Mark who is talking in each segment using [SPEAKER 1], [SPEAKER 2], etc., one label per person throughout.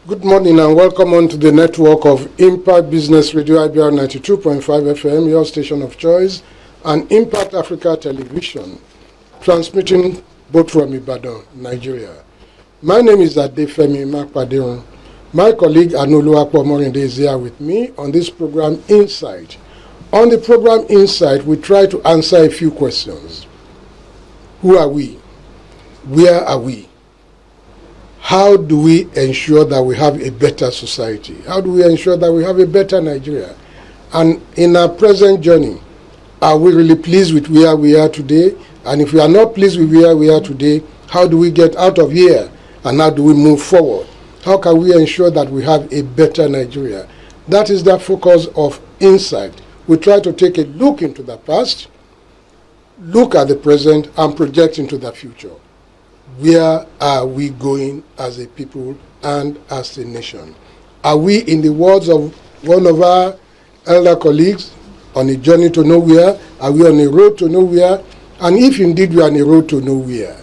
[SPEAKER 1] Good morning and welcome on to the network of Impact Business Radio IBR 92.5 FM, your station of choice, and Impact Africa Television, transmitting both from Ibadan, Nigeria. My name is Adefemi Makpadeon. My colleague Anoluwapo Morinde is here with me on this program Insight. On the program Insight, we try to answer a few questions. Who are we? Where are we? How do we ensure that we have a better society? How do we ensure that we have a better Nigeria? And in our present journey, are we really pleased with where we are today? And if we are not pleased with where we are today, how do we get out of here? And how do we move forward? How can we ensure that we have a better Nigeria? That is the focus of Insight. We try to take a look into the past, look at the present, and project into the future. Where are we going as a people and as a nation? Are we, in the words of one of our elder colleagues, on a journey to nowhere? Are we on a road to nowhere? And if indeed we are on a road to nowhere,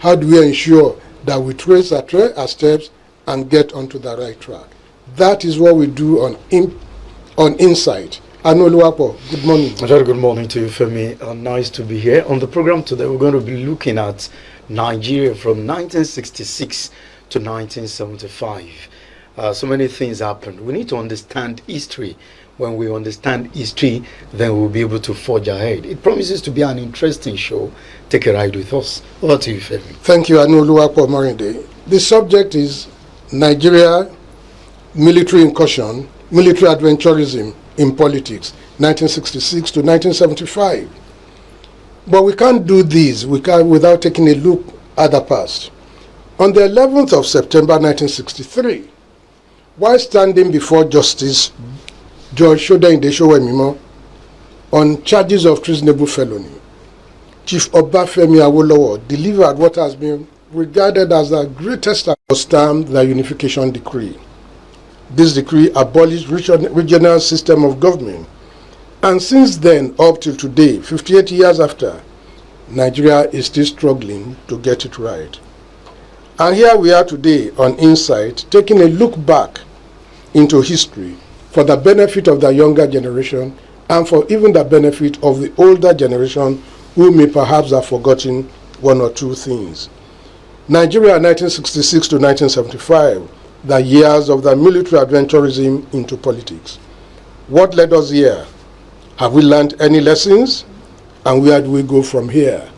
[SPEAKER 1] how do we ensure that we trace our steps and get onto the right track? That is what we do on Insight. Anoluwapo, good morning.
[SPEAKER 2] Very good morning to you, Femi. Nice to be here. On the program today, we're going to be looking at Nigeria from 1966 to 1975. So many things happened. We need to understand history. When we understand history, then we'll be able to forge ahead. It promises to be an interesting show. Take a ride with us. Over to you, Femi.
[SPEAKER 1] Thank you, Anoluwapo Morinde. The subject is Nigeria, military incursion, military adventurism in politics, 1966 to 1975. But we can't do this without taking a look at the past. On the 11th of September 1963, while standing before Justice George Sodende Sowemimo on charges of treasonable felony, Chief Obafemi Awolowo delivered what has been regarded as the greatest was stamped the Unification Decree. This decree abolished regional system of government. And since then, up till today, 58 years after, Nigeria is still struggling to get it right. And here we are today on Insight, taking a look back into history for the benefit of the younger generation and for even the benefit of the older generation who may perhaps have forgotten one or two things. Nigeria 1966 to 1975, the years of the military adventurism into politics. What led us here? Have we learned any lessons? And where do we go from here?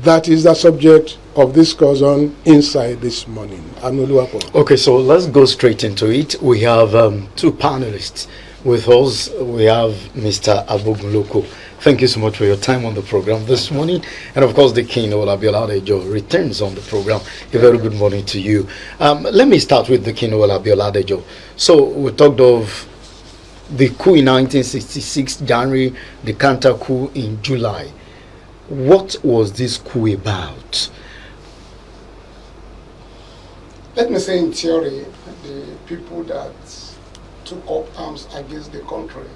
[SPEAKER 1] That is the subject of this course on Insight this morning. Anoluwapo.
[SPEAKER 2] Okay, so let's go straight into it. We have two panelists with us. We have Mr. Abogunloko. Thank you so much for your time on the program this morning. And of course, the King Olabioladejo returns on the program. A very good morning to you. Let me start with the King Olabioladejo. So we talked of the coup in 1966, January, the counter coup in July. What was this coup about?
[SPEAKER 3] Let me say in theory, the people that took up arms against the country,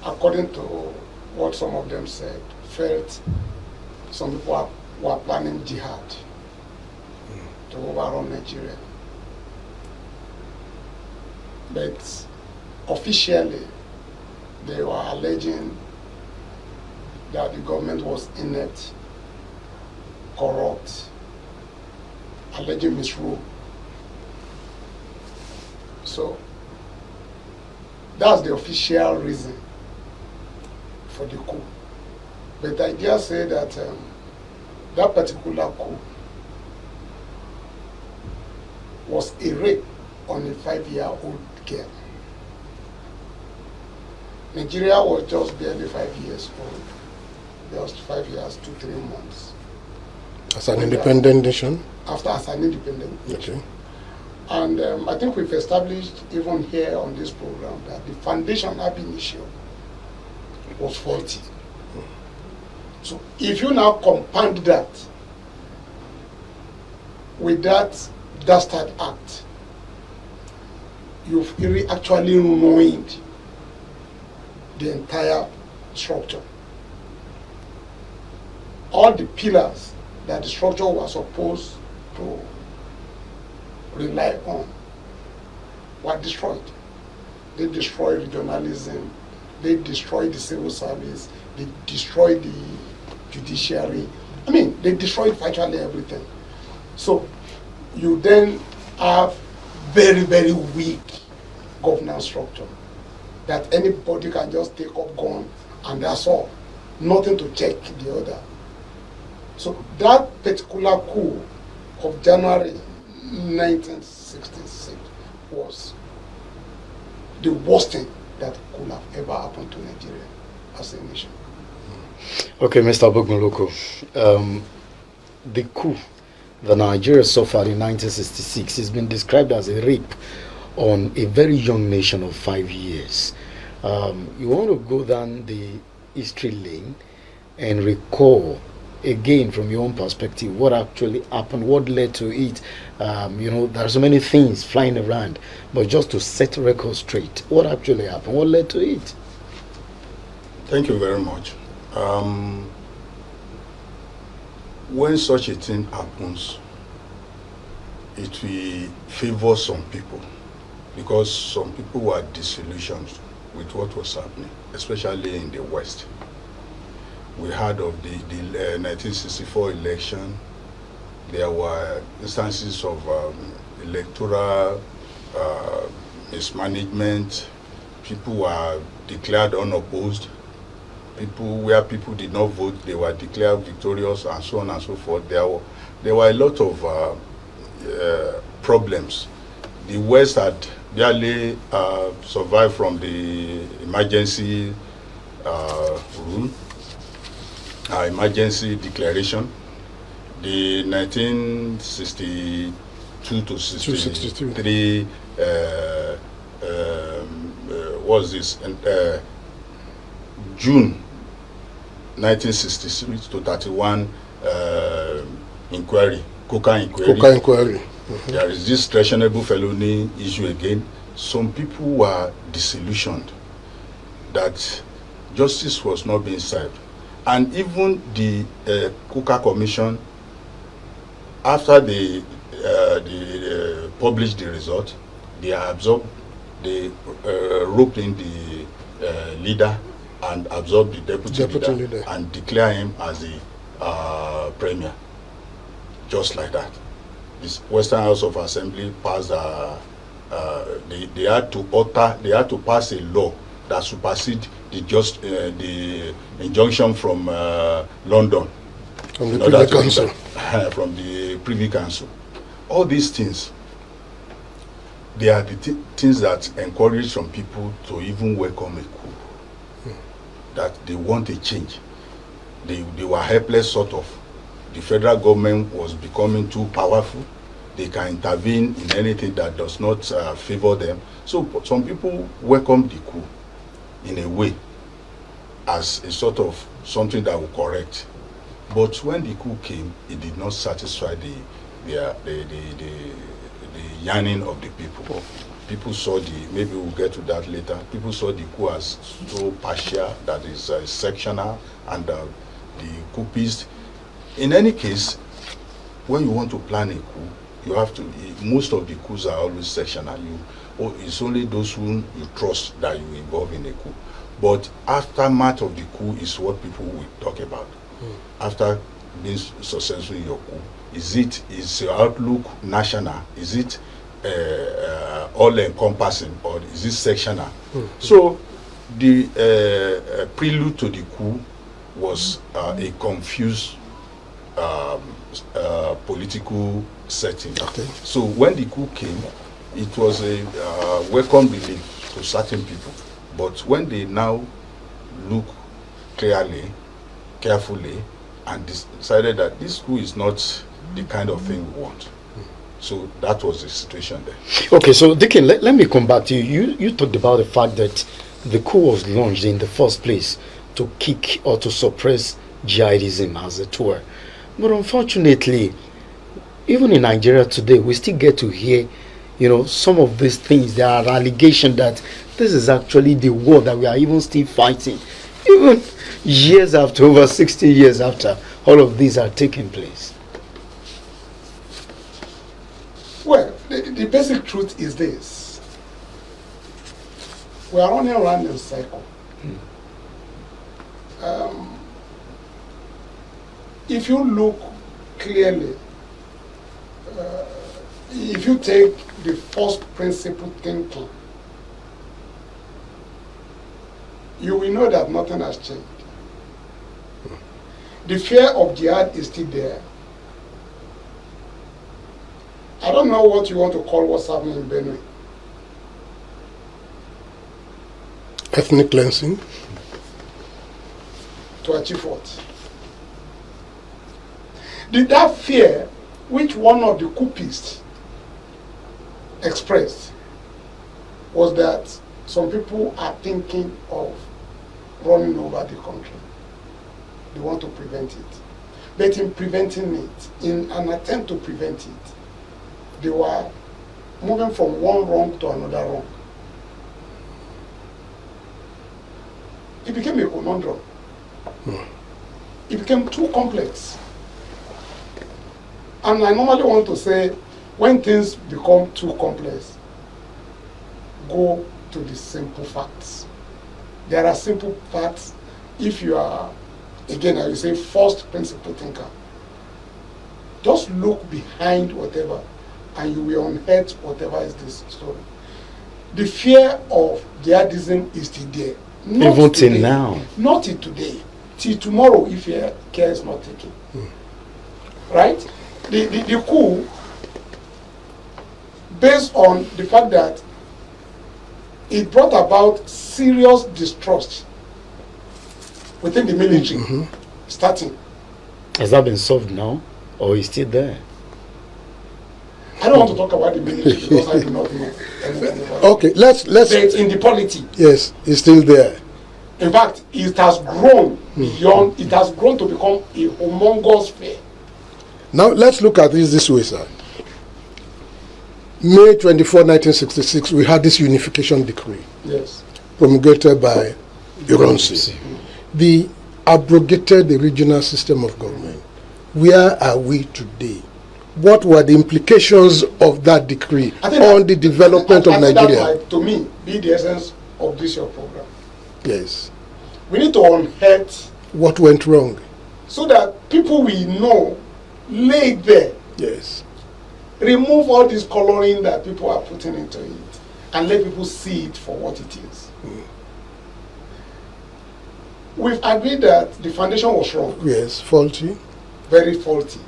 [SPEAKER 3] according to what some of them said, felt some people were planning jihad to overrun Nigeria. But officially, they were alleging that the government was inept, corrupt, alleging misrule. So that's the official reason for the coup. But I dare say that that particular coup was a rape on a 5-year-old girl. Nigeria was just barely 5 years old, just 5 years, 2-3 months.
[SPEAKER 1] As an independent nation?
[SPEAKER 3] As an independent nation.
[SPEAKER 1] Okay.
[SPEAKER 3] And I think we've established, even here on this program, that the foundation ab initio was faulty. So if you now compound that with that dastard act, you've actually ruined the entire structure. All the pillars that the structure was supposed to rely on were destroyed. They destroyed regionalism, they destroyed the civil service, they destroyed the judiciary. I mean, they destroyed virtually everything. So you then have very, very weak governance structure that anybody can just take up gun and that's all. Nothing to check the other. So that particular coup of January 1966 was the worst thing that could have ever happened to Nigeria as a nation.
[SPEAKER 2] Okay, Mr. Abogunloko, the coup that Nigeria suffered in 1966 has been described as a rape on a very young nation of 5 years. You want to go down the history lane and recall again from your own perspective what actually happened, what led to it. There are so many things flying around, but just to set record straight, what actually happened, what led to it?
[SPEAKER 4] Thank you very much. When such a thing happens, it will favor some people because some people were disillusioned with what was happening, especially in the West. We heard of the 1964 election. There were instances of electoral mismanagement. People were declared unopposed. Where people did not vote, they were declared victorious, and so on and so forth. There were a lot of problems. The West had barely survived from the emergency rule, emergency declaration. The 1962 to 63 was this June 1963 to 31 inquiry, Coca inquiry. There is this treasonable felony issue again. Some people were disillusioned that justice was not being served. And even the Coca Commission, after they published the result, they roped in the leader and absorbed the deputy leader and declare him as the premier, just like that. This Western House of Assembly passed. They had to pass a law that supersede the injunction from London,
[SPEAKER 1] from the Privy Council.
[SPEAKER 4] From the Privy Council. All these things, they are the things that encourage some people to even welcome a coup. That they want a change. They were helpless, sort of. The federal government was becoming too powerful. They can intervene in anything that does not favor them. So some people welcomed the coup in a way as a sort of something that will correct. But when the coup came, it did not satisfy the yearning of the people. People saw maybe we'll get to that later, people saw the coup as so partial, that is sectional, and the coupists. In any case, when you want to plan a coup, you have to, most of the coups are always sectional. It's only those whom you trust that you involve in a coup. But aftermath of the coup is what people will talk about. After being successful in your coup, is your outlook national? Is it all-encompassing, or is it sectional? So the prelude to the coup was a confused political setting. Okay. So when the coup came, it was a welcome relief to certain people. But when they now look carefully, and decided that this coup is not the kind of thing we want. So that was the situation there.
[SPEAKER 2] Okay, so Dickin, let me come back to you. You talked about the fact that the coup was launched in the first place to kick or to suppress jihadism, as it were. But unfortunately, even in Nigeria today, we still get to hear, some of these things. There are allegations that this is actually the war that we are even still fighting, even years after, over 60 years after all of these are taking place.
[SPEAKER 3] Well, the basic truth is this. We are running around in a cycle. If you look clearly, if you take the first principle thinking, you will know that nothing has changed. The fear of jihad is still there. I don't know what you want to call what's happening in Benue.
[SPEAKER 1] Ethnic cleansing.
[SPEAKER 3] To achieve what? That fear, which one of the coupists expressed, was that some people are thinking of running over the country. They want to prevent it. But in preventing it, in an attempt to prevent it, they were moving from one wrong to another wrong. It became a conundrum. It became too complex. And I normally want to say, when things become too complex, go to the simple facts. There are simple facts if you are, again, I will say, first principle thinker. Just look behind whatever, and you will unearth whatever is this story. The fear of jihadism is still there. Not
[SPEAKER 2] even
[SPEAKER 3] today,
[SPEAKER 2] till now.
[SPEAKER 3] Not till today. Till tomorrow, if care is not taken. Right? The coup, based on the fact that it brought about serious distrust within the military, starting.
[SPEAKER 2] Has that been solved now, or is still there?
[SPEAKER 3] I don't want to talk about the military because I do not know anything about
[SPEAKER 1] Okay, let's.
[SPEAKER 3] But in the polity,
[SPEAKER 1] Yes, it's still there.
[SPEAKER 3] in fact, it has grown beyond. It has grown to become a humongous fear.
[SPEAKER 1] Now let's look at this way, sir. May 24, 1966, we had this unification decree
[SPEAKER 3] Yes.
[SPEAKER 1] promulgated by Ironsi. They abrogated the regional system of government. Where are we today? What were the implications of that decree on the development of Nigeria?
[SPEAKER 3] That might, to me, be the essence of this your program.
[SPEAKER 1] Yes.
[SPEAKER 3] We need to unearth
[SPEAKER 1] What went wrong?
[SPEAKER 3] so that people we know lay it there.
[SPEAKER 1] Yes.
[SPEAKER 3] Remove all this coloring that people are putting into it and let people see it for what it is. We've agreed that the foundation was wrong,
[SPEAKER 1] Yes, faulty.
[SPEAKER 3] very faulty.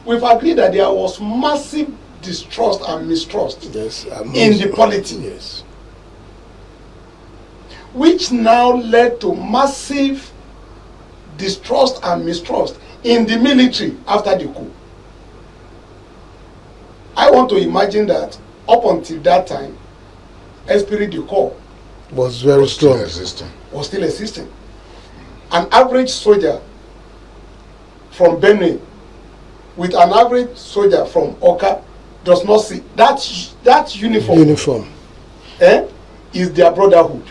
[SPEAKER 3] We've agreed that there was massive distrust and mistrust
[SPEAKER 1] Yes.
[SPEAKER 3] in the polity,
[SPEAKER 1] Yes.
[SPEAKER 3] which now led to massive distrust and mistrust in the military after the coup. I want to imagine that up until that time, esprit de corps
[SPEAKER 1] Was very
[SPEAKER 4] Still
[SPEAKER 1] strong.
[SPEAKER 4] existing.
[SPEAKER 3] was still existing. An average soldier from Benue with an average soldier from Oka does not see that uniform,
[SPEAKER 1] Uniform.
[SPEAKER 3] is their brotherhood.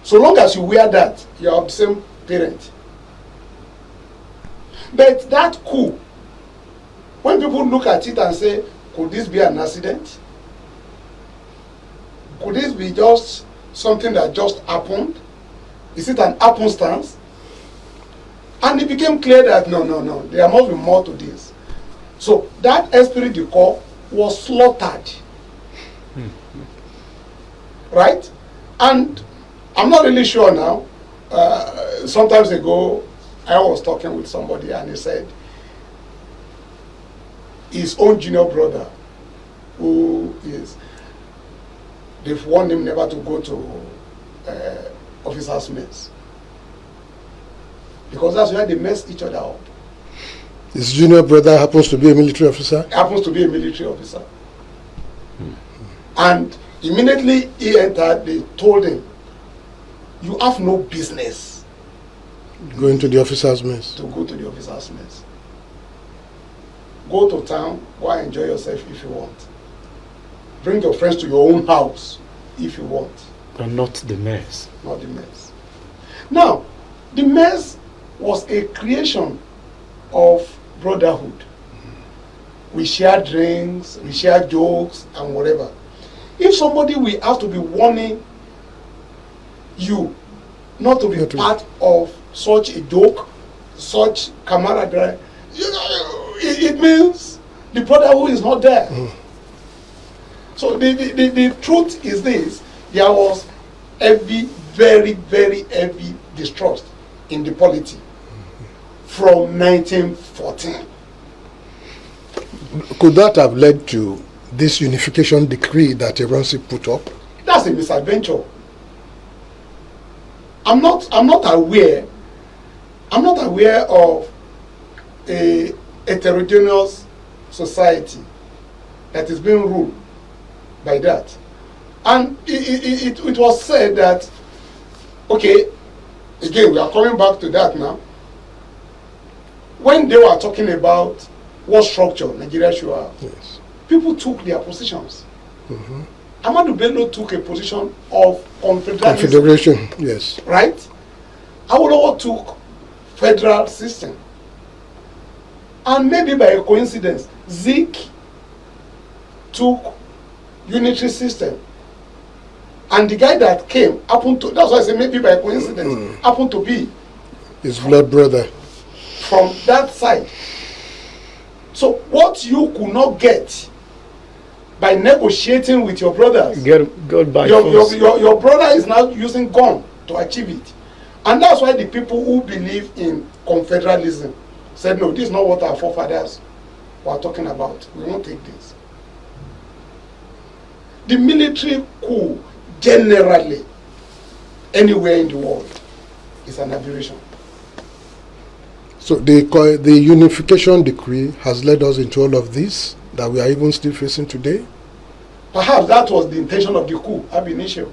[SPEAKER 3] So long as you wear that, you are of the same parent. But that coup, when people look at it and say, could this be an accident? Could this be just something that just happened? Is it an happenstance? And it became clear that no, there must be more to this. So that esprit de corps was slaughtered. Right? And I'm not really sure now. Sometimes ago, I was talking with somebody and he said his own junior brother, they've warned him never to go to officers' mess. Because that's where they mess each other up.
[SPEAKER 1] His junior brother happens to be a military officer.
[SPEAKER 3] Happens to be a military officer. And immediately he entered, they told him, you have no business
[SPEAKER 1] Going to the officer's mess.
[SPEAKER 3] to go to the officers' mess. Go to town, go and enjoy yourself if you want. Bring your friends to your own house if you want.
[SPEAKER 2] But not the mess.
[SPEAKER 3] Not the mess. Now, the mess was a creation of brotherhood we share drinks, we share jokes and whatever. If somebody will have to be warning you not to be part of such a joke, such camaraderie, it means the brotherhood is not there. So the truth is this: there was very, very heavy distrust in the polity from 1914.
[SPEAKER 1] Could that have led to this unification decree that Eronsi put up?
[SPEAKER 3] That's a misadventure. I'm not aware of a heterogeneous society that is being ruled by that. And it was said that, okay, again, we are coming back to that now. When they were talking about what structure Nigeria should have,
[SPEAKER 1] Yes.
[SPEAKER 3] people took their positions. Ahmadu Bello took a position of confederalism,
[SPEAKER 1] Confederation, yes.
[SPEAKER 3] right? Awolowo took federal system. And maybe by a coincidence, Zik took unitary system. And the guy that came happened to, that's why I say maybe by coincidence, happened to be
[SPEAKER 1] His blood brother.
[SPEAKER 3] from that side. So what you could not get by negotiating with your brothers,
[SPEAKER 2] God by
[SPEAKER 3] your
[SPEAKER 2] force.
[SPEAKER 3] your brother is now using gun to achieve it. And that's why the people who believe in confederalism said, no, this is not what our forefathers were talking about. We won't take this. The military coup generally anywhere in the world is an aberration.
[SPEAKER 1] So the unification decree has led us into all of this that we are even still facing today.
[SPEAKER 3] Perhaps that was the intention of the coup ab initio.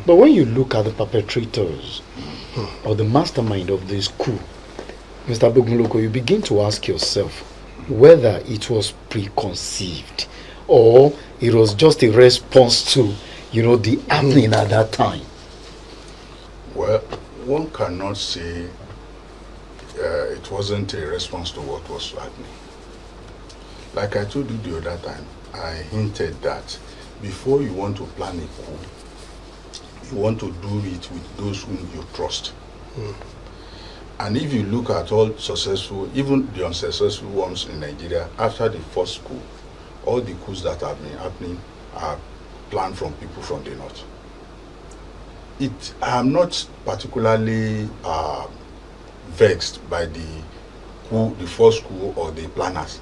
[SPEAKER 2] But when you look at the perpetrators or the mastermind of this coup, Mr. Abogunloko, you begin to ask yourself whether it was preconceived or it was just a response to, the happening at that time.
[SPEAKER 4] Well, one cannot say it wasn't a response to what was happening. Like I told you the other time, I hinted that before you want to plan a coup, you want to do it with those whom you trust. And if you look at all successful, even the unsuccessful ones in Nigeria, after the first coup, all the coups that have been happening are planned from people from the north. I am not particularly vexed by the coup, the first coup or the planners,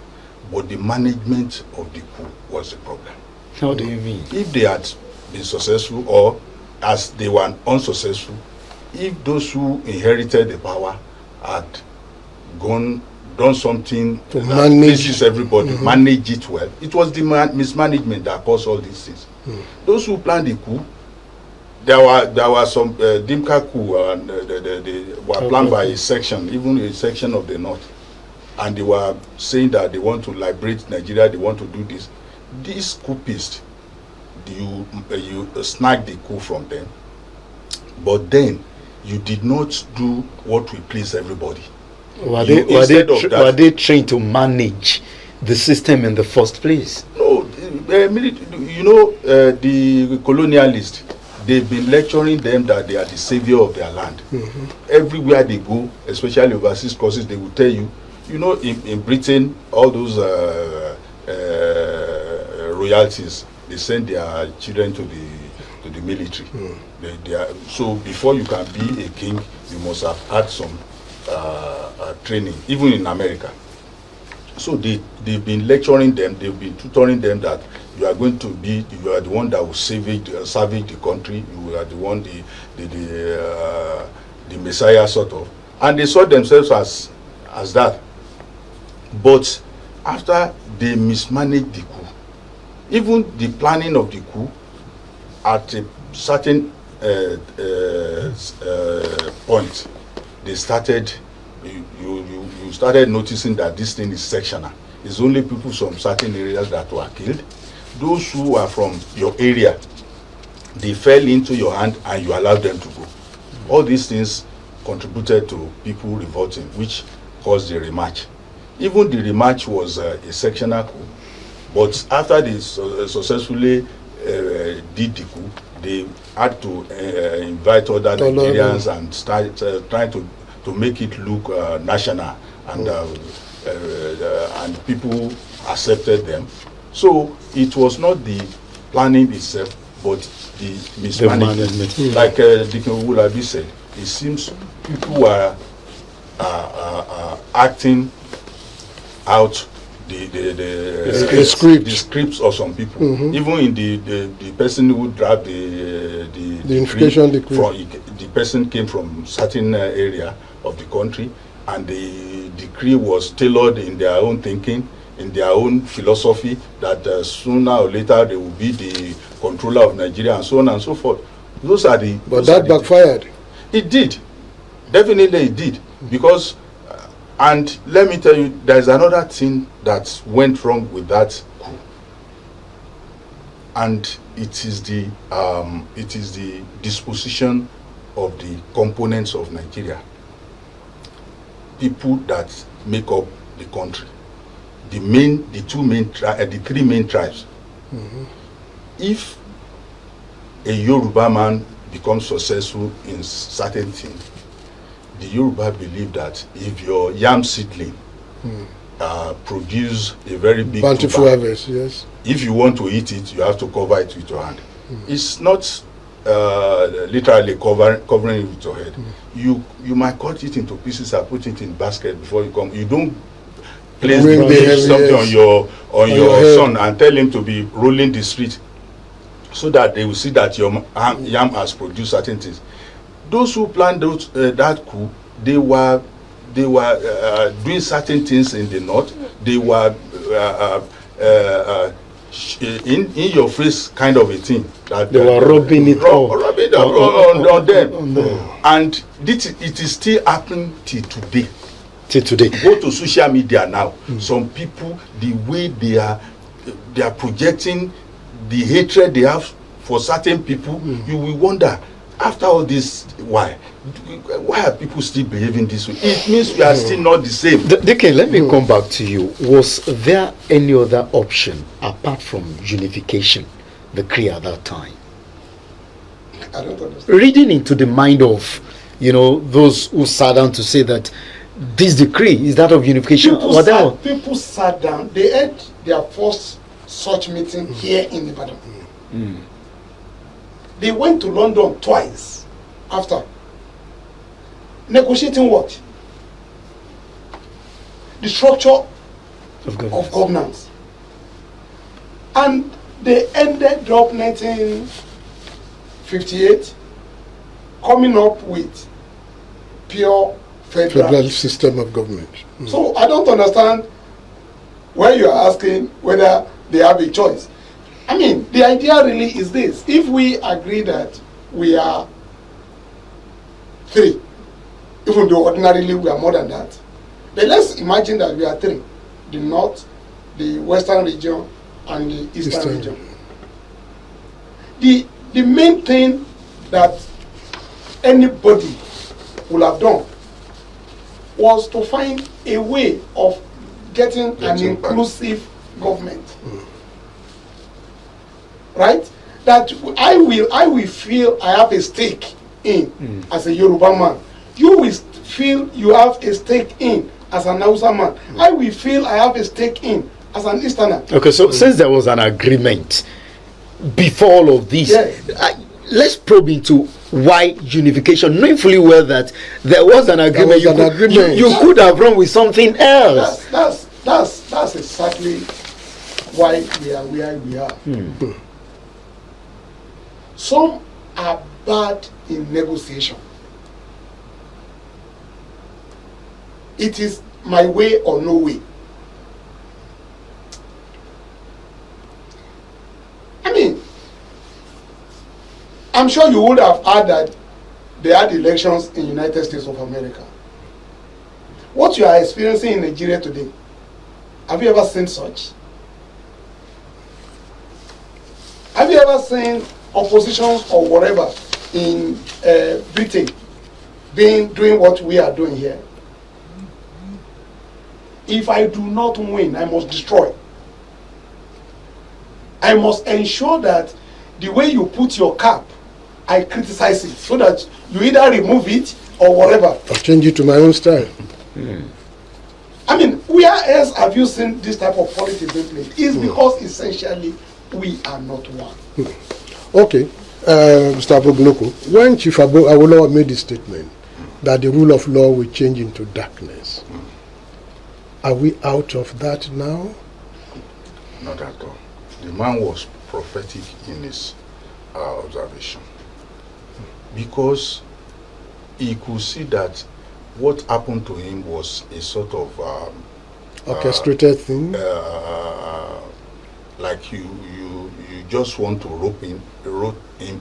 [SPEAKER 4] but the management of the coup was the problem.
[SPEAKER 2] How do you mean?
[SPEAKER 4] If they had been successful, or as they were unsuccessful, if those who inherited the power had done something
[SPEAKER 1] to
[SPEAKER 4] that
[SPEAKER 1] manage
[SPEAKER 4] pleases everybody, manage it well, it was the mismanagement that caused all these things. Those who planned the coup, there were some Dimka coup, and they were planned by a section, even a section of the north, and they were saying that they want to liberate Nigeria, they want to do this. These coupists, you snag the coup from them, but then you did not do what will please everybody.
[SPEAKER 2] Were they trained to manage the system in the first place?
[SPEAKER 4] No, the colonialists, they've been lecturing them that they are the savior of their land. Everywhere they go, especially overseas courses, they will tell you, in Britain, all those royalties, they send their children to the military. So before you can be a king, you must have had some training, even in America. So they've been lecturing them, they've been tutoring them that you are the one that will salvage the country, you are the one, the messiah sort of. And they saw themselves as that. But after they mismanaged the coup, even the planning of the coup, at a certain point, they started, you started noticing that this thing is sectional. It's only people from certain areas that were killed. Those who are from your area, they fell into your hand and you allowed them to go. All these things contributed to people revolting, which caused the rematch. Even the rematch was a sectional coup. But after they successfully did the coup, they had to invite other Nigerians and start trying to make it look national, and people accepted them. So it was not the planning itself, but the mismanagement. Like Dikin Wulabi said, it seems people were acting out the scripts of some people. Even in the person who drafted the
[SPEAKER 1] unification decree.
[SPEAKER 4] The person came from certain area of the country, and the decree was tailored in their own thinking, in their own philosophy, that sooner or later they will be the controller of Nigeria, and so on and so forth. Those are the.
[SPEAKER 1] But that backfired.
[SPEAKER 4] It did. Definitely it did. Because, and let me tell you, there's another thing that went wrong with that coup. And it is the disposition of the components of Nigeria. People that make up the country. The three main tribes. If a Yoruba man becomes successful in certain things, the Yoruba believe that if your yam seedling produce a very big
[SPEAKER 1] bountiful harvest, yes.
[SPEAKER 4] If you want to eat it, you have to cover it with your hand. It's not literally covering it with your head. You might cut it into pieces and put it in basket before you come. You don't place something on your son and tell him to be rolling the street, so that they will see that your yam has produced certain things. Those who planned that coup, they were doing certain things in the north. They were in your face kind of a thing. That
[SPEAKER 2] they were rubbing it
[SPEAKER 4] on them. And it is still happening till today. Go to social media now. Some people, the way they are projecting the hatred they have for certain people, you will wonder, after all this, why are people still behaving this way? It means we are still not the same.
[SPEAKER 2] Dike, let me come back to you. Was there any other option apart from unification, the decree at that time?
[SPEAKER 3] I don't understand.
[SPEAKER 2] Reading into the mind of, those who sat down to say that this decree is that of unification.
[SPEAKER 3] People sat down. They had their first such meeting here in Ibadan. They went to London twice after. Negotiating what? The structure of governance. And they ended up 1958 coming up with pure federal
[SPEAKER 1] system of government.
[SPEAKER 3] So I don't understand why you are asking whether they have a choice. I mean, the idea really is this. If we agree that we are three, even though ordinarily we are more than that, but let's imagine that we are three: the north, the western region, and the eastern region. The main thing that anybody would have done was to find a way of getting an inclusive government. Right? That I will feel I have a stake in as a Yoruba man. You will feel you have a stake in as an Hausa man. I will feel I have a stake in as an Easterner.
[SPEAKER 2] Okay, so since there was an agreement before all of this, let's probe into why unification, knowing fully well that there was an agreement. You could have run with something else.
[SPEAKER 3] That's exactly why we are where we are. Some are bad in negotiation. It is my way or no way. I mean, I'm sure you would have heard that they had elections in United States of America. What you are experiencing in Nigeria today, have you ever seen such? Have you ever seen oppositions or whatever in Britain doing what we are doing here? If I do not win, I must destroy. I must ensure that the way you put your cap, I criticize it so that you either remove it or whatever.
[SPEAKER 1] I'll change it to my own style.
[SPEAKER 3] I mean, where else have you seen this type of politics being played? It's because essentially we are not one.
[SPEAKER 1] Okay, Mr. Abogunloko, when Chief Awolowo made the statement that the rule of law will change into darkness, are we out of that now?
[SPEAKER 4] Not at all. The man was prophetic in his observation, because he could see that what happened to him was a sort of
[SPEAKER 1] Orchestrated thing?
[SPEAKER 4] like you just want to rope him in,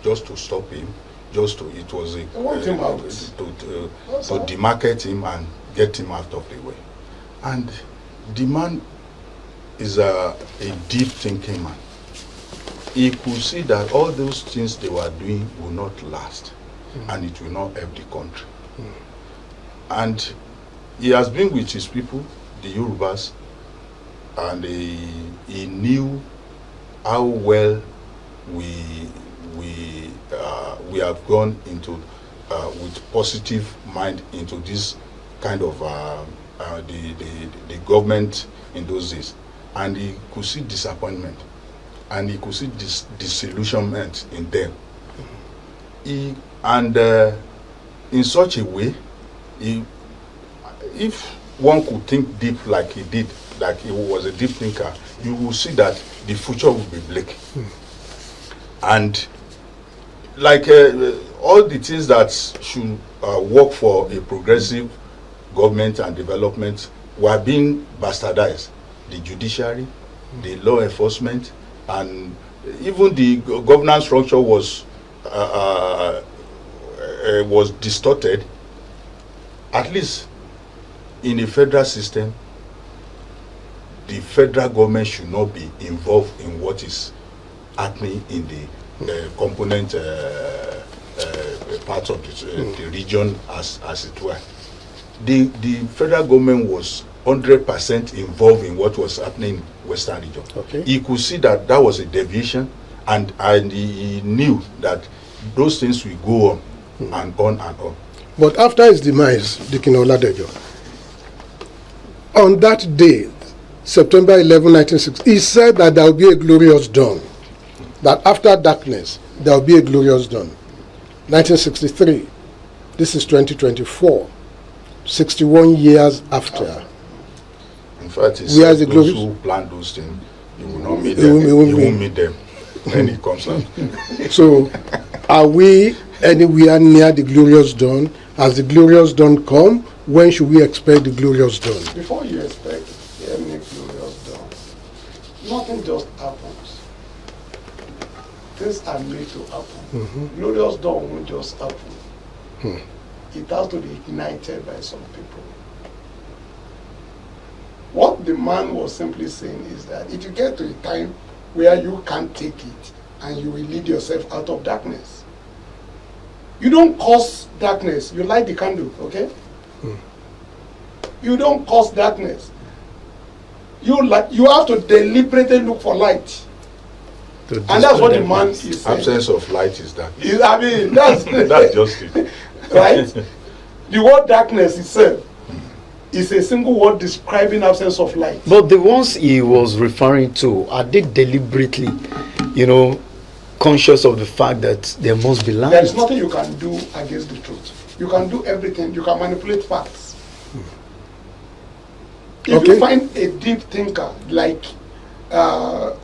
[SPEAKER 4] just to stop him, just to, it was a
[SPEAKER 3] Want him out.
[SPEAKER 4] to demarcate him and get him out of the way. And the man is a deep thinking man. He could see that all those things they were doing will not last, and it will not help the country. And he has been with his people, the Yorubas, and he knew how well we have gone into with positive mind into this kind of the government in those days, and he could see disappointment, and he could see disillusionment in them. In such a way, if one could think deep like he did, like he was a deep thinker, you will see that the future will be bleak. And like all the things that should work for a progressive government and development were being bastardized. The judiciary, the law enforcement, and even the governance structure was distorted. At least in a federal system, the federal government should not be involved in what is happening in the component parts of the region, as it were. The federal government was 100% involved in what was happening in Western region.
[SPEAKER 1] Okay.
[SPEAKER 4] He could see that that was a deviation, and he knew that those things will go on and on and on.
[SPEAKER 1] But after his demise, Dikin Oladejo, on that day, September 11, 1960, he said that there will be a glorious dawn. That after darkness, there will be a glorious dawn. 1963, this is 2024, 61 years after.
[SPEAKER 4] In fact, he
[SPEAKER 1] Where is
[SPEAKER 4] said
[SPEAKER 1] the
[SPEAKER 4] those
[SPEAKER 1] glory?
[SPEAKER 4] who plan those things, you will not meet
[SPEAKER 1] You
[SPEAKER 4] them.
[SPEAKER 1] won't
[SPEAKER 4] You
[SPEAKER 1] meet.
[SPEAKER 4] won't meet them when he comes out.
[SPEAKER 1] So, are we anywhere near the glorious dawn? Has the glorious dawn come? When should we expect the glorious dawn?
[SPEAKER 3] Before you expect any glorious dawn, nothing just happens. Things are made to happen. Glorious dawn won't just happen. It has to be ignited by some people. What the man was simply saying is that if you get to a time where you can't take it and you will lead yourself out of darkness, you don't cause darkness, you light the candle, okay? You don't cause darkness. You have to deliberately look for light. And that's what the man is saying.
[SPEAKER 4] Absence of light is dark.
[SPEAKER 3] I mean, that's
[SPEAKER 4] That's just it.
[SPEAKER 3] right? The word darkness itself is a single word describing absence of light.
[SPEAKER 2] But the ones he was referring to, are they deliberately, conscious of the fact that there must be light?
[SPEAKER 3] There is nothing you can do against the truth. You can do everything. You can manipulate facts. If
[SPEAKER 1] Okay.
[SPEAKER 3] you find a deep thinker, like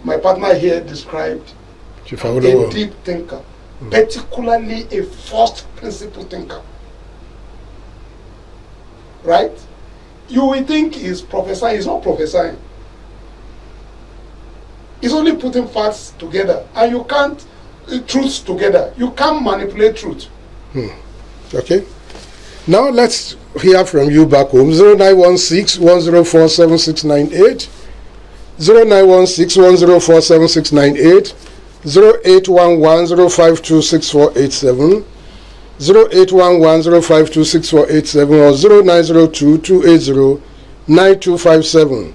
[SPEAKER 3] my partner here described,
[SPEAKER 1] Chief
[SPEAKER 3] a
[SPEAKER 1] Awolowo.
[SPEAKER 3] deep thinker, particularly a first principle thinker, right? You will think he's prophesying. He's not prophesying. He's only putting facts together, and you can't truths together. You can't manipulate truth.
[SPEAKER 1] Okay. Now let's hear from you back home. 0916-104-7698, 0916-104-7698, 0811-052-6487, 0811-052-6487, or 9257.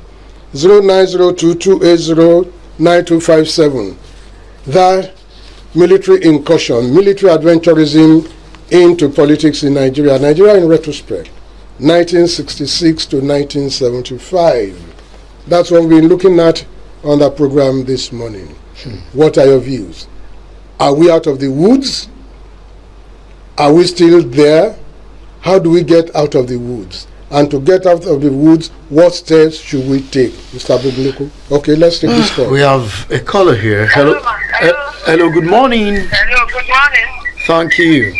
[SPEAKER 1] 0902-280-9257. That military incursion, military adventurism into politics in Nigeria. Nigeria in retrospect, 1966 to 1975. That's what we've been looking at on the program this morning. What are your views? Are we out of the woods? Are we still there? How do we get out of the woods? And to get out of the woods, what steps should we take, Mr. Abuguluku? Okay, let's take this call.
[SPEAKER 2] We have a caller here. Hello. Hello, good morning.
[SPEAKER 5] Hello, good morning.
[SPEAKER 2] Thank you.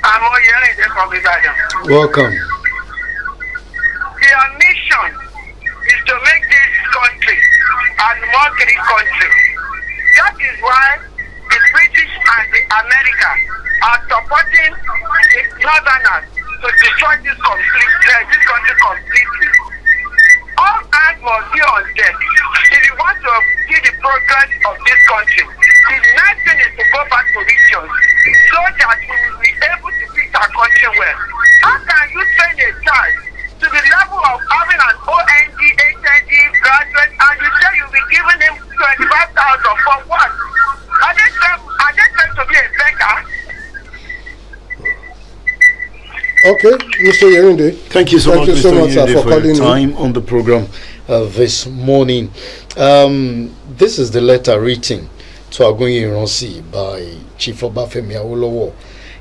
[SPEAKER 5] I'm Oyere from Ibadan.
[SPEAKER 2] Welcome.
[SPEAKER 5] Their mission is to make this country a more great country. That is why the British and the America are supporting the Northerners to destroy this country completely. All hands must be on deck. If you want to see the progress of this country, the next thing is to go back to regions so that we will be able to fix our country well. How can you train a child to the level of having an OND, HND graduate, and you say you'll be giving him 25,000 for what? Are they trying to be a beggar?
[SPEAKER 1] Okay, Mr. Yerinde.
[SPEAKER 2] Thank you so much,
[SPEAKER 1] sir,
[SPEAKER 2] Mr.
[SPEAKER 1] for
[SPEAKER 2] for your
[SPEAKER 1] calling
[SPEAKER 2] time on the program this morning. This is the letter written to Agunyi Ironsi by Chief Obafemi Awolowo.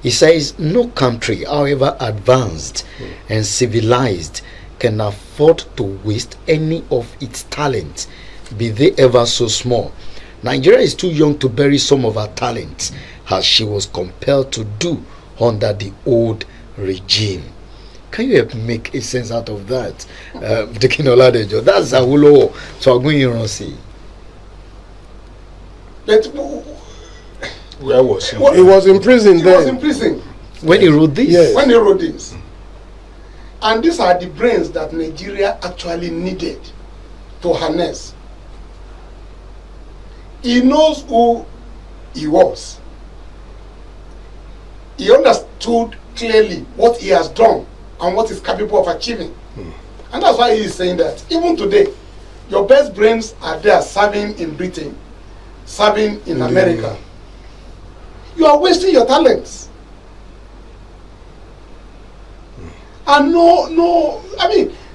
[SPEAKER 2] He says, no country, however advanced and civilized, can afford to waste any of its talent, be they ever so small. Nigeria is too young to bury some of her talents, as she was compelled to do under the old regime. Can you help make a sense out of that? Dikin Oladejo, that's Awolowo to Agunyi Ironsi.
[SPEAKER 4] Where was he?
[SPEAKER 1] He was in prison
[SPEAKER 3] He
[SPEAKER 1] then.
[SPEAKER 3] was in prison
[SPEAKER 2] When he wrote this?
[SPEAKER 1] Yes.
[SPEAKER 3] when he wrote this. And these are the brains that Nigeria actually needed to harness. He knows who he was. He understood clearly what he has done and what he's capable of achieving. And that's why he is saying that even today, your best brains are there serving in Britain, serving in America. You are wasting your talents. And no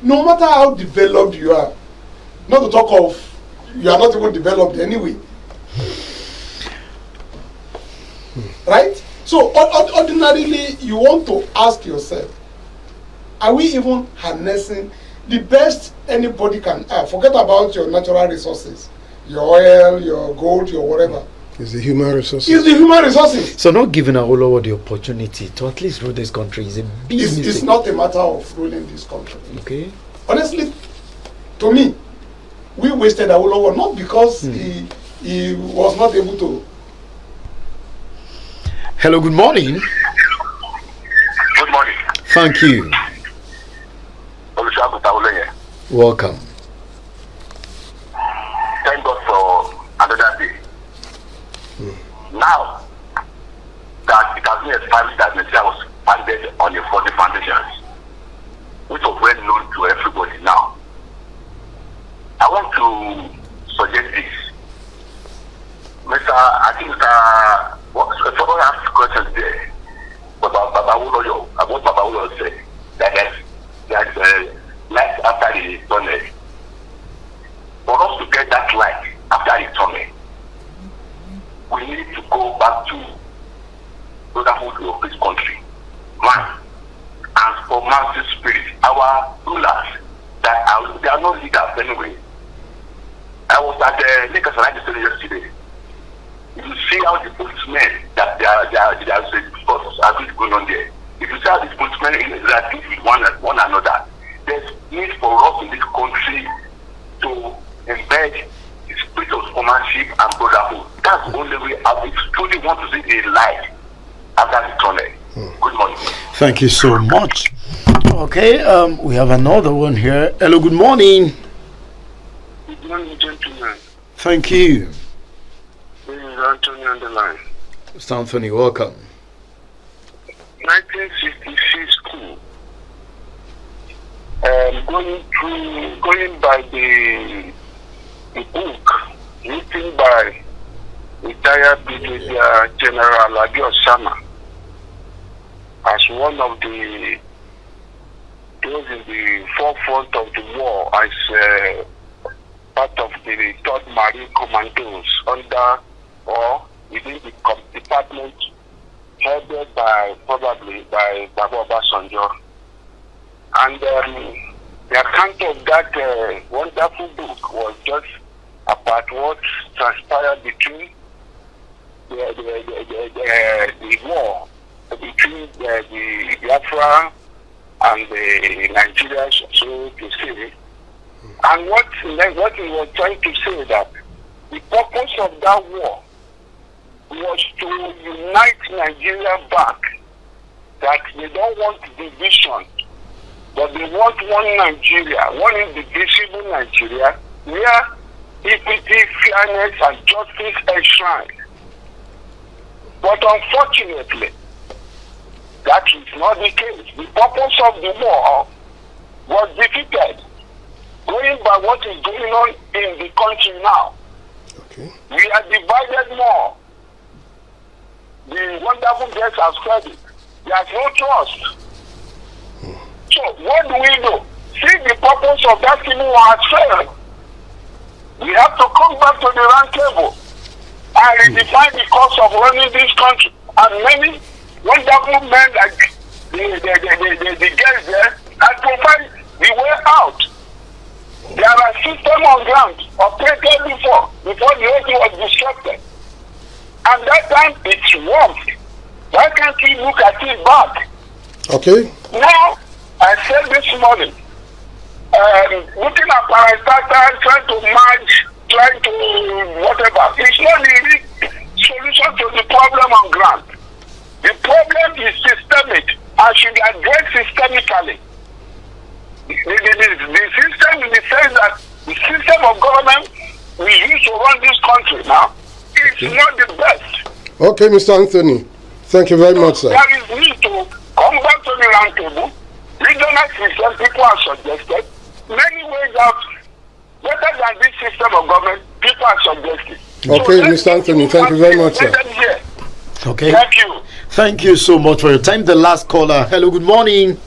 [SPEAKER 3] matter how developed you are, not to talk of, you are not even developed anyway. Right? So ordinarily, you want to ask yourself, are we even harnessing the best anybody can have? Forget about your natural resources, your oil, your gold, your whatever.
[SPEAKER 1] It's the human resources.
[SPEAKER 3] It's the human resources.
[SPEAKER 2] So not giving Awolowo the opportunity to at least rule this country is a big
[SPEAKER 3] It's
[SPEAKER 2] mistake.
[SPEAKER 3] not a matter of ruling this country.
[SPEAKER 2] Okay.
[SPEAKER 3] Honestly, to me, we wasted Awolowo not because he was not able to.
[SPEAKER 2] Hello, good morning.
[SPEAKER 5] Good morning.
[SPEAKER 2] Thank you. Welcome.
[SPEAKER 5] Thank God for another day. Now that it has been established that Nigeria was founded on the 40 foundations, which was well known to everybody now, I want to suggest this. Someone asked questions there about Baba Awolowo, about Baba Awolowo said that there's light after the tunnel. For us to get that light after the tunnel, we need to go back to brotherhood of this country. Man, and for man's spirit, our rulers, they are not leaders anyway. I was at the Lakers and yesterday. You see how the policemen that they are going on there. If you see how the policemen interact with one another, there's need for us in this country to embed the spirit of ownership and brotherhood. That's the only way I would truly want to see the light after the tunnel. Good morning.
[SPEAKER 2] Thank you so much. Okay, we have another one here. Hello, good morning.
[SPEAKER 5] Good morning, gentlemen.
[SPEAKER 2] Thank you.
[SPEAKER 5] This is Anthony on the line.
[SPEAKER 2] Mr. Anthony, welcome.
[SPEAKER 5] 1966 coup. going by the book written by retired Brigadier General Adi Osama as one of those in the forefront of the war as part of the 3rd Marine Commandos under or within the department headed probably by Baba Obasanjo. And the account of that wonderful book was just about what transpired between the war between the Biafra and the Nigerians, so to say. And what he was trying to say that the purpose of that war was to unite Nigeria back, that they don't want division, but they want one Nigeria, one indivisible Nigeria, where equity, fairness, and justice enshrined. But unfortunately, that is not the case. The purpose of the war was defeated. Going by what is going on in the country now,
[SPEAKER 1] Okay.
[SPEAKER 5] we are divided more. The wonderful guest has said it. There's no trust. So what do? See, the purpose of that civil war has failed. We have to come back to the round table and redefine the course of running this country. And many wonderful men like the guys there and provide the way out. There are systems on ground operated before the whole thing was disrupted. And that time it's worked. Why can't we look at it back?
[SPEAKER 1] Okay.
[SPEAKER 5] Now, I said this morning, looking at parastatal, trying to merge, trying to whatever, it's not the solution to the problem on ground. The problem is systemic and should be addressed systemically. The system, in the sense that the system of government we use to run this country now is not the best.
[SPEAKER 1] Okay, Mr. Anthony. Thank you very much, sir.
[SPEAKER 5] There is need to come back to the round table. Regional system, people have suggested many ways out better than this system of government. People have suggested.
[SPEAKER 1] Okay, Mr. Anthony, thank you very much, sir.
[SPEAKER 2] Okay.
[SPEAKER 5] Thank you.
[SPEAKER 2] Thank you so much for your time. The last caller. Hello, good morning.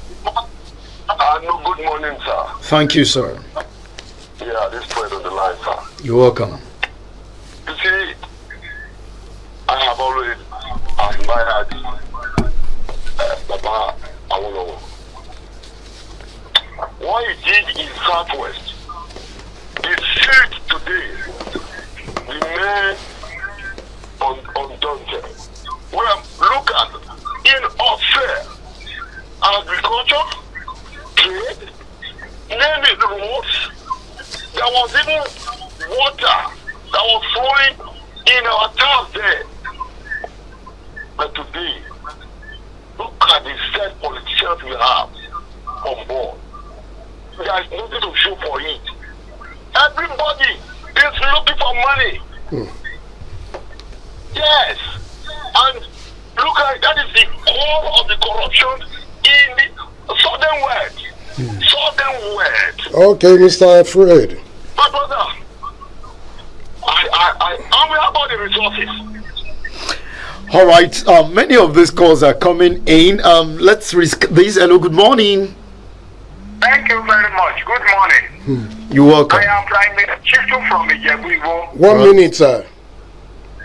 [SPEAKER 5] No, good morning, sir.
[SPEAKER 2] Thank you, sir.
[SPEAKER 5] Yeah, this point on the line, sir.
[SPEAKER 2] You're welcome.
[SPEAKER 5] You see, I have always admired Baba Awolowo. What he did in Southwest is still today remain undaunted. Well, look at in affair, agriculture, trade, name it, roads. There was even water that was flowing in our towns there. But today, look at the said politicians we have on board. There is nothing to show for it. Everybody is looking for money. Yes. And look at that is the core of the corruption in the southern world. Southern world.
[SPEAKER 1] Okay, Mr. Fred.
[SPEAKER 5] My brother, I'm about the resources.
[SPEAKER 2] All right. Many of these calls are coming in. Let's risk this. Hello, good morning.
[SPEAKER 5] Thank you very much. Good morning.
[SPEAKER 2] You're welcome.
[SPEAKER 5] I am Prime Minister Chifu from Ijebu.
[SPEAKER 1] 1 minute, sir.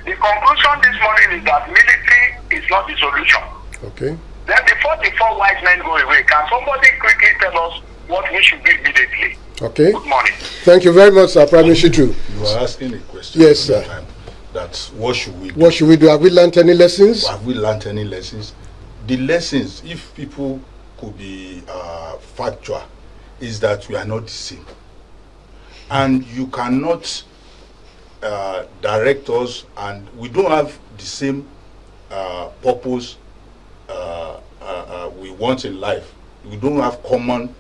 [SPEAKER 5] The conclusion this morning is that military is not the solution.
[SPEAKER 1] Okay.
[SPEAKER 5] Then before the 4 wise men go away, can somebody quickly tell us what we should do immediately?
[SPEAKER 1] Okay.
[SPEAKER 5] Good morning.
[SPEAKER 1] Thank you very much, sir. Prime Minister.
[SPEAKER 4] You were asking a question.
[SPEAKER 1] Yes, sir.
[SPEAKER 4] That what should we do?
[SPEAKER 1] What should we do? Have we learned any lessons?
[SPEAKER 4] Have we learned any lessons? The lessons, if people could be factual, is that we are not the same. And you cannot direct us, and we don't have the same purpose we want in life. We don't have common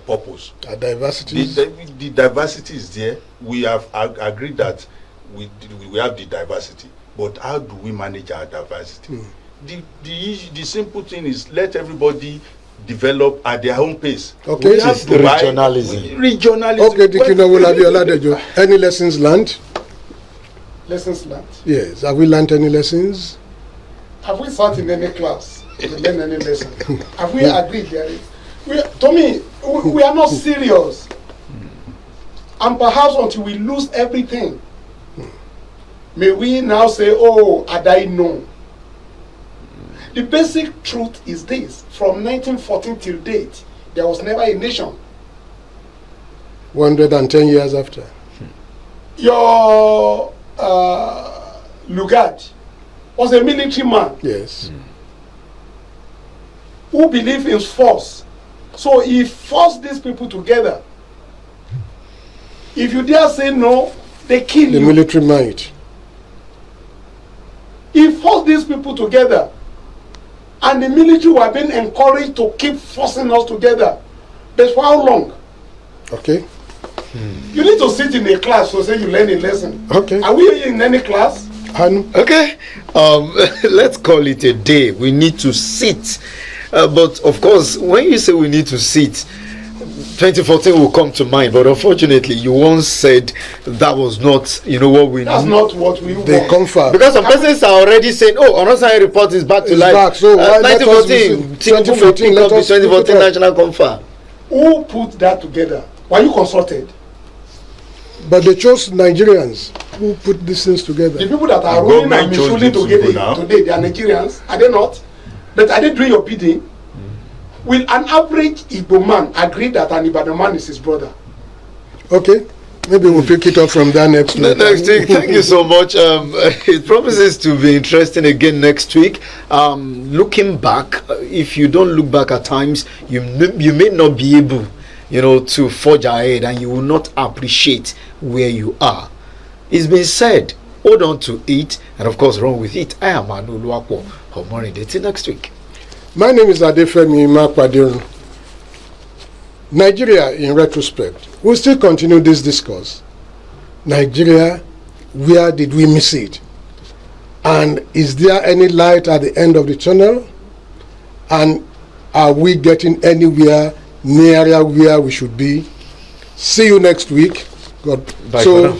[SPEAKER 4] purpose.
[SPEAKER 1] Diversity.
[SPEAKER 4] The diversity is there. We have agreed that we have the diversity, but how do we manage our diversity? The simple thing is let everybody develop at their own pace.
[SPEAKER 1] Okay.
[SPEAKER 4] We have
[SPEAKER 2] This is
[SPEAKER 4] to buy-
[SPEAKER 2] regionalism.
[SPEAKER 4] Regionalism.
[SPEAKER 1] Okay, Dikino Oladejo. Any lessons learned?
[SPEAKER 3] Lessons learned.
[SPEAKER 1] Yes. Have we learned any lessons?
[SPEAKER 3] Have we sat in any class to learn any lesson? Have we agreed there is? To me, we are not serious. And perhaps until we lose everything, may we now say, oh, I know. The basic truth is this. From 1914 till date, there was never a nation.
[SPEAKER 1] 110 years after.
[SPEAKER 3] Your Lugard was a military man
[SPEAKER 1] Yes.
[SPEAKER 3] who believed in force. So he forced these people together. If you dare say no, they kill
[SPEAKER 1] The
[SPEAKER 3] you.
[SPEAKER 1] military might.
[SPEAKER 3] He forced these people together. And the military were being encouraged to keep forcing us together. But for how long?
[SPEAKER 1] Okay.
[SPEAKER 3] You need to sit in a class to say you learn a lesson.
[SPEAKER 1] Okay.
[SPEAKER 3] Are we in any class?
[SPEAKER 1] Hanu?
[SPEAKER 2] Okay, let's call it a day. We need to sit. But of course, when you say we need to sit, 2014 will come to mind. But unfortunately, you once said that was not, what we
[SPEAKER 3] That's
[SPEAKER 2] need.
[SPEAKER 3] not what we
[SPEAKER 1] They
[SPEAKER 3] want.
[SPEAKER 1] confer.
[SPEAKER 2] Because some persons are already saying, oh, another report is back to
[SPEAKER 1] It's
[SPEAKER 2] life.
[SPEAKER 1] back, so why let us
[SPEAKER 2] 2014,
[SPEAKER 1] visit?
[SPEAKER 2] Tinubu will
[SPEAKER 1] 2014,
[SPEAKER 2] pick
[SPEAKER 1] let
[SPEAKER 2] up the
[SPEAKER 1] us pick it
[SPEAKER 2] 2014
[SPEAKER 1] up.
[SPEAKER 2] national confer.
[SPEAKER 3] Who put that together? Were you consulted?
[SPEAKER 1] But they chose Nigerians who put these things
[SPEAKER 3] The
[SPEAKER 1] together.
[SPEAKER 3] people that are
[SPEAKER 4] The
[SPEAKER 3] ruling and
[SPEAKER 4] government chose
[SPEAKER 3] misruling
[SPEAKER 4] these people
[SPEAKER 3] together
[SPEAKER 4] now.
[SPEAKER 3] today, they are Nigerians, are they not? But are they doing your bidding? Will an average Igbo man agree that an Ibadan man is his brother?
[SPEAKER 1] Okay. Maybe we'll pick it up from there next week.
[SPEAKER 2] Next week, thank you so much. It promises to be interesting again next week. Looking back, if you don't look back at times, you may not be able, to forge ahead, and you will not appreciate where you are. It's been said, hold on to it, and of course, run with it. I am Anu Luakwo. Till next week.
[SPEAKER 1] My name is Adefemi Makwadirun. Nigeria in retrospect. We'll still continue this discourse. Nigeria, where did we miss it? And is there any light at the end of the tunnel? And are we getting anywhere nearer where we should be? See you next week.
[SPEAKER 2] Bye for now.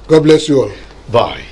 [SPEAKER 1] God bless you all.
[SPEAKER 2] Bye.